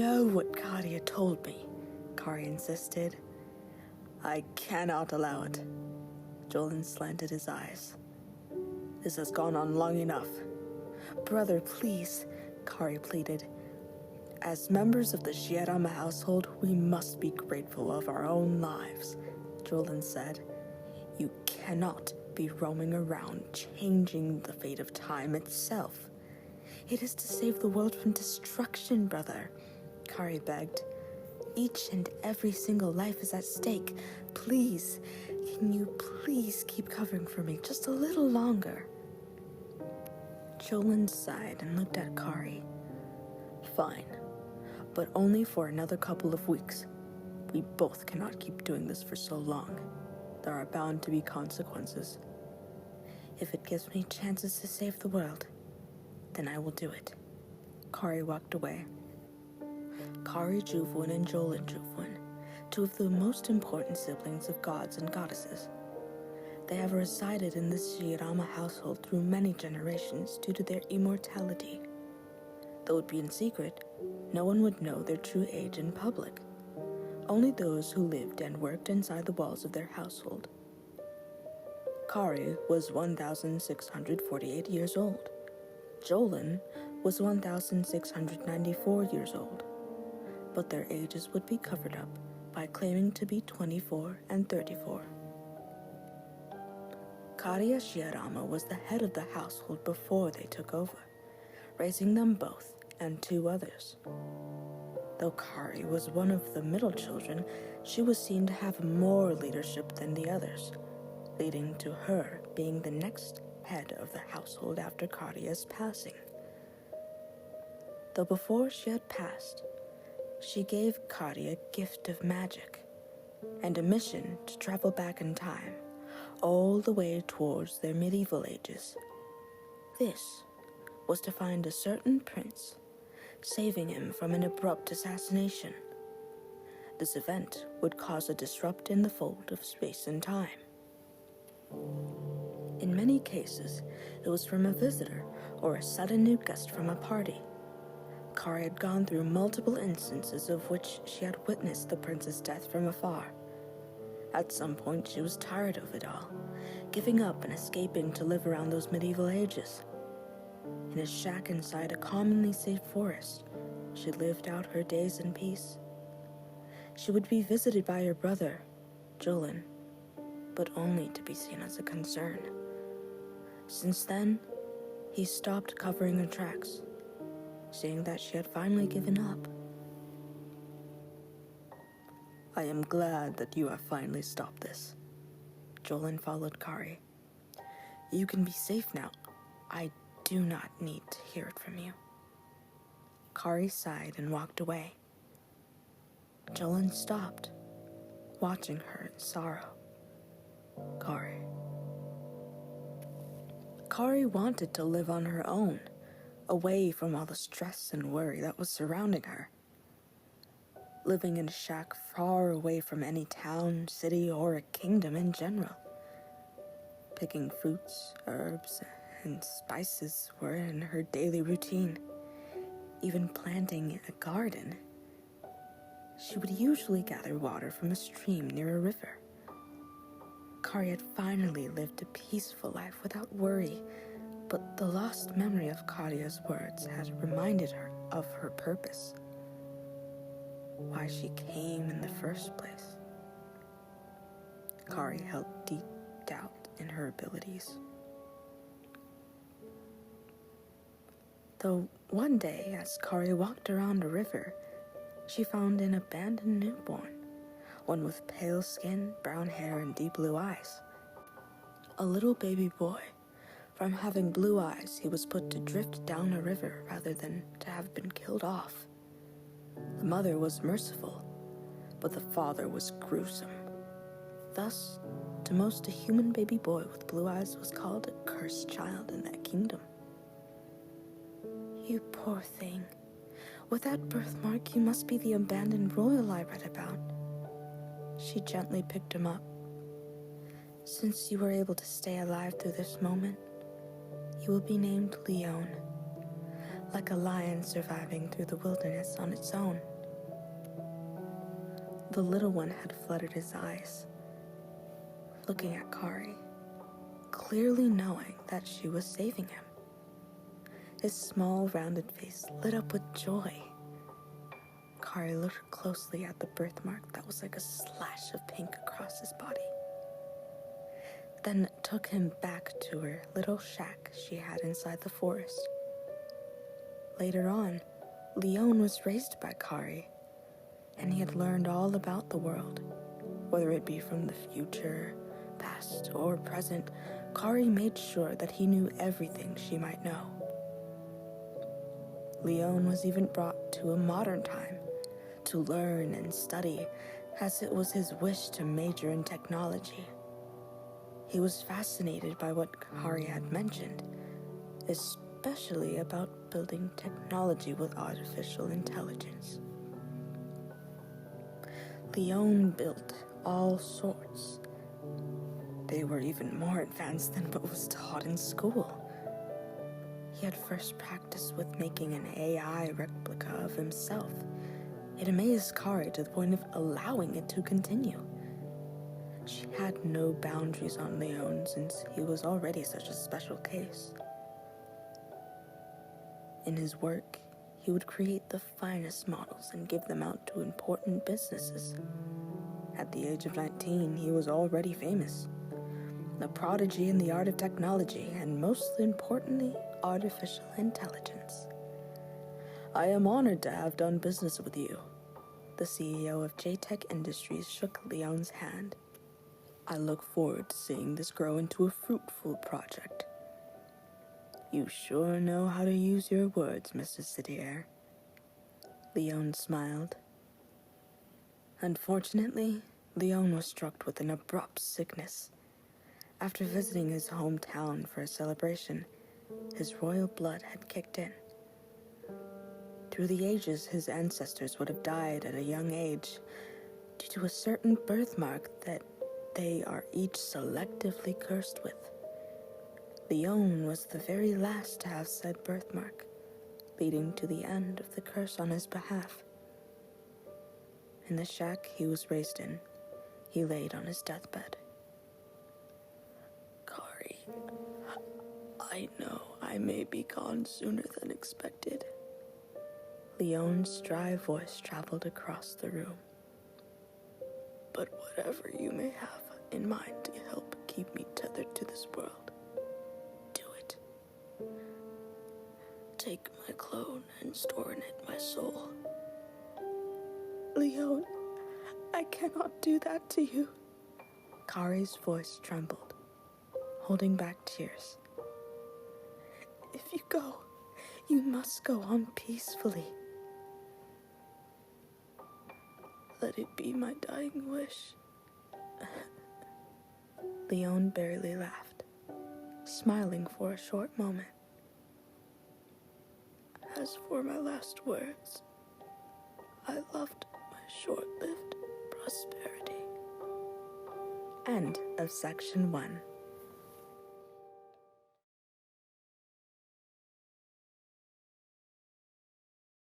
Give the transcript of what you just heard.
know what Kadia told me, Kari insisted. I cannot allow it. Jolan slanted his eyes. This has gone on long enough. Brother, please, Kari pleaded. As members of the Shiarama household, we must be grateful of our own lives, Jolan said. You cannot be roaming around changing the fate of time itself. It is to save the world from destruction, brother, Kari begged. Each and every single life is at stake. Please, can you please keep covering for me just a little longer? Jolan sighed and looked at Kari. Fine, but only for another couple of weeks. We both cannot keep doing this for so long. There are bound to be consequences. If it gives me chances to save the world, then I will do it. Kari walked away. Kari Juvun and Jolan Juvun, two of the most important siblings of gods and goddesses. They have resided in this Shiarama household through many generations due to their immortality. Though it be in secret, no one would know their true age in public. Only those who lived and worked inside the walls of their household. Kari was 1,648 years old. Jolan was 1,694 years old. But their ages would be covered up by claiming to be 24 and 34. Kadia Shiarama was the head of the household before they took over, raising them both and two others. Though Kari was one of the middle children, she was seen to have more leadership than the others, leading to her being the next head of the household after Kadia's passing. Though before she had passed, she gave Kadia a gift of magic and a mission to travel back in time, all the way towards their medieval ages. This was to find a certain prince, saving him from an abrupt assassination. This event would cause a disrupt in the fold of space and time. In many cases, it was from a visitor or a sudden new guest from a party. Kari had gone through multiple instances of which she had witnessed the prince's death from afar. At some point, she was tired of it all, giving up and escaping to live around those medieval ages. In a shack inside a commonly safe forest, she lived out her days in peace. She would be visited by her brother, Jolan, but only to be seen as a concern. Since then, he stopped covering her tracks, saying that she had finally given up. I am glad that you have finally stopped this. Jolan followed Kari. You can be safe now. I do not need to hear it from you. Kari sighed and walked away. Jolan stopped, watching her in sorrow. Kari wanted to live on her own, away from all the stress and worry that was surrounding her. Living in a shack far away from any town, city, or a kingdom in general. Picking fruits, herbs, and spices were in her daily routine. Even planting a garden. She would usually gather water from a stream near a river. Kari had finally lived a peaceful life without worry, but the lost memory of Kadia's words had reminded her of her purpose. Why she came in the first place. Kari held deep doubt in her abilities. Though one day, as Kari walked around a river, she found an abandoned newborn, one with pale skin, brown hair, and deep blue eyes. A little baby boy. From having blue eyes, he was put to drift down a river rather than to have been killed off. The mother was merciful, but the father was gruesome. Thus, to most, a human baby boy with blue eyes was called a cursed child in that kingdom. You poor thing. With that birthmark, you must be the abandoned royal I read about. She gently picked him up. Since you were able to stay alive through this moment, you will be named Leon, like a lion surviving through the wilderness on its own. The little one had fluttered his eyes, looking at Kari, clearly knowing that she was saving him. His small, rounded face lit up with joy. Kari looked closely at the birthmark that was like a slash of pink across his body, then took him back to her little shack she had inside the forest. Later on, Leon was raised by Kari, and he had learned all about the world. Whether it be from the future, past, or present, Kari made sure that he knew everything she might know. Leon was even brought to a modern time to learn and study, as it was his wish to major in technology. He was fascinated by what Kari had mentioned, especially about building technology with artificial intelligence. Leon built all sorts. They were even more advanced than what was taught in school. He had first practiced with making an AI replica of himself. It amazed Kari to the point of allowing it to continue. She had no boundaries on Leon since he was already such a special case. In his work, he would create the finest models and give them out to important businesses. At the age of 19, he was already famous, a prodigy in the art of technology, and most importantly, artificial intelligence. I am honored to have done business with you. The CEO of J-Tech Industries shook Leon's hand. I look forward to seeing this grow into a fruitful project. You sure know how to use your words, Mr. Cidier. Leon smiled. Unfortunately, Leon was struck with an abrupt sickness. After visiting his hometown for a celebration, his royal blood had kicked in. Through the ages, his ancestors would have died at a young age due to a certain birthmark that they are each selectively cursed with. Leon was the very last to have said birthmark, leading to the end of the curse on his behalf. In the shack he was raised in, he laid on his deathbed. Kari, I know I may be gone sooner than expected. Leon's dry voice traveled across the room. But whatever you may have in mind to help keep me tethered to this world, do it. Take my clone and store in it my soul. Leon, I cannot do that to you. Kari's voice trembled, holding back tears. If you go, you must go on peacefully. Let it be my dying wish. Leon barely laughed, smiling for a short moment. As for my last words, I loved my short-lived prosperity. End of section 1.